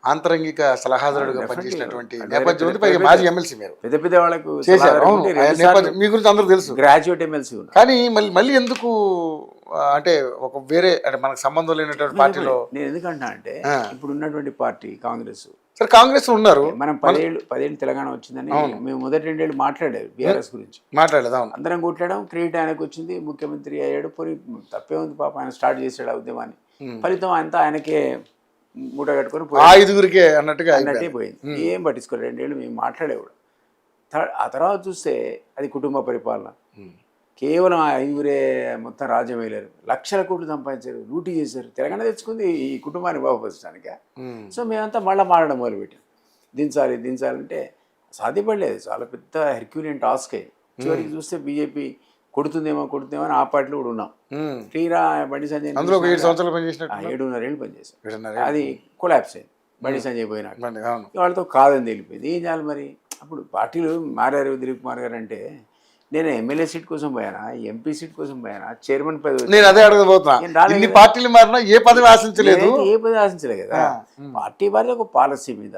ఆంతరంగిక సలహాదారుడుగా పనిచేసినటువంటి నేపథ్యం ఉంది. పైగా మాజీ ఎమ్మెల్సీ మీరు పెద్ద పెద్ద వాళ్ళకు చేశారు. అవును, నేపథ్యం మీ గురించి అందరూ తెలుసు. గ్రాడ్యుయేట్ ఎమ్మెల్సీ ఉన్నారు. కానీ మళ్ళీ ఎందుకు అంటే ఒక వేరే అంటే మనకు సంబంధం లేనటువంటి పార్టీలో నేను ఎందుకంటున్నా అంటే ఇప్పుడు ఉన్నటువంటి పార్టీ కాంగ్రెస్, సరే కాంగ్రెస్ ఉన్నారు, మనం 10 ఏళ్ళు తెలంగాణ వచ్చిందని మేము మొదటి 2 ఏళ్ళు మాట్లాడేది బీఆర్ఎస్ గురించి మాట్లాడలేదు. అవును, అందరం కొట్లాడాం. క్రెడిట్ ఆయనకు వచ్చింది, ముఖ్యమంత్రి అయ్యాడు. పోనీ తప్పే ఉంది పాప, ఆయన స్టార్ట్ చేశాడు ఆ ఉద్యమాన్ని. ఫలితం అంతా ఆయనకే మూట కట్టుకొని ఐదుగురికే అన్నట్టుగా పోయింది. ఏం పట్టించుకోలేదు. 2 ఏళ్ళు మేము మాట్లాడేవాడు. ఆ తర్వాత చూస్తే అది కుటుంబ పరిపాలన. కేవలం ఆ ఐదుగురే మొత్తం రాజ్యం వేయలేరు, లక్షల కోట్లు సంపాదించారు, లూటీ చేశారు. తెలంగాణ తెచ్చుకుంది ఈ కుటుంబాన్ని బాగుపరచడానికే. సో మేమంతా మళ్ళీ మారడం మొదలుపెట్టాం. దించాలంటే సాధ్యపడలేదు. చాలా పెద్ద హెర్క్యూలియన్ టాస్క్ అయ్యి చివరికి చూస్తే బీజేపీ కొడుతుందేమో అని ఆ పార్టీలో కూడా ఉన్నాం. తీరా బండి సంజయ్ 7.5 ఏళ్ళు పనిచేశారు. అది కొలాప్స్ అయింది బండి సంజయ్ పోయినాక. వాళ్ళతో కాదని తెలిపోయింది. ఏం చేయాలి మరి? అప్పుడు పార్టీలు మారారు. దిలీప్ కుమార్ గారు అంటే నేను ఎమ్మెల్యే సీట్ కోసం పోయానా, ఎంపీ సీట్ కోసం పోయానా, చైర్మన్ పదవి, నేను అదే అడగబోతున్నా. ఇన్ని పార్టీలు మారినా ఏ పదవి ఆశించలేదు. ఏ పదవి ఆశించలేదు కదా. పార్టీ వారి ఒక పాలసీ మీద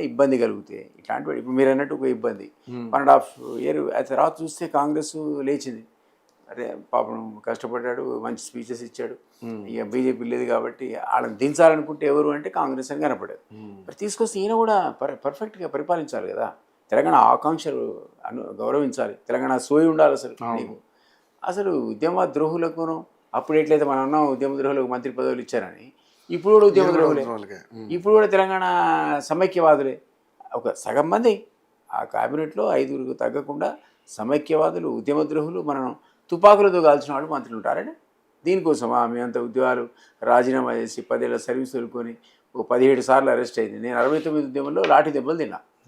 ఇబ్బంది కలిగితే ఇట్లాంటి ఇప్పుడు మీరు అన్నట్టు ఒక ఇబ్బంది 1.5 year ఆ తర్వాత చూస్తే కాంగ్రెస్ లేచింది. అరే పాపం కష్టపడ్డాడు, మంచి స్పీచెస్ ఇచ్చాడు. ఇక బీజేపీ లేదు కాబట్టి వాళ్ళని దించాలనుకుంటే ఎవరు అంటే కాంగ్రెస్ అని కనపడేది. మరి తీసుకొస్తే ఈయన కూడా పర్ఫెక్ట్గా పరిపాలించాలి కదా. తెలంగాణ ఆకాంక్షలు గౌరవించాలి. తెలంగాణ సోయి ఉండాలి. అసలు ఉద్యమ ద్రోహులకును అప్పుడు ఎట్లయితే మనం అన్నాం ఉద్యమ ద్రోహులకు మంత్రి పదవులు ఇచ్చారని, ఇప్పుడు కూడా ఉద్యమ ద్రోహులే. ఇప్పుడు కూడా తెలంగాణ సమైక్యవాదులే ఒక సగం మంది. ఆ క్యాబినెట్లో 5గురికి తగ్గకుండా సమైక్యవాదులు, ఉద్యమ ద్రోహులు, మనం తుపాకులతో కాల్చిన వాళ్ళు మంత్రులు ఉంటారని. దీనికోసమా మేమంతా ఉద్యోగాలు రాజీనామా చేసి 10 ఏళ్ల సర్వీస్ వదులుకొని 17 సార్లు అరెస్ట్ అయింది. నేను 69 ఉద్యమంలో లాఠీ దెబ్బలు తిన్నా.